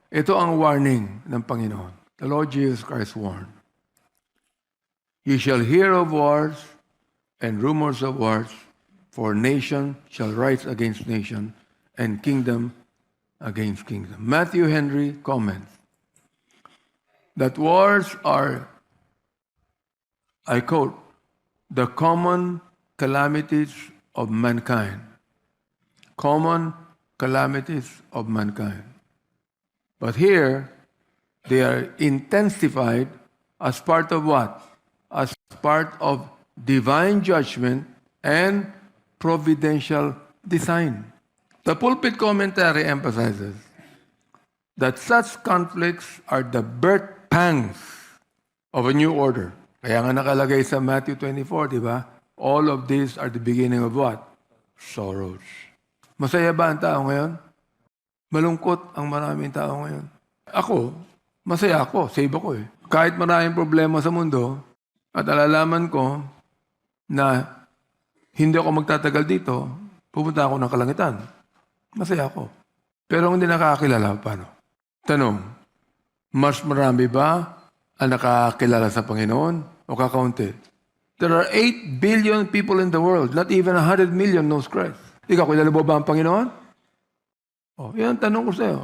Ito ang warning ng Panginoon. The Lord Jesus Christ warned. You shall hear of wars and rumors of wars, for nation shall rise against nation, and kingdom against kingdom. Matthew Henry comments that wars are, I quote, the common calamities of mankind. Common calamities of mankind. But here, they are intensified as part of what? As part of divine judgment and providential design. The pulpit commentary emphasizes that such conflicts are the birth pangs of a new order. Kaya nga nakalagay sa Matthew 24, di ba? All of these are the beginning of what? Sorrows. Masaya ba ang tao ngayon? Malungkot ang maraming tao ngayon. Ako, masaya ako. Save ako eh. Kahit maraming problema sa mundo, at alalaman ko na hindi ako magtatagal dito, pupunta ako ng kalangitan. Masaya ako. Pero hindi nakakakilala, paano? Tanong, mas marami ba ang nakakakilala sa Panginoon o kakaunti? There are 8 billion people in the world. Not even 100 million knows Christ. Ikaw, kilala mo ba ang Panginoon? Oh, yan ang tanong ko sa'yo.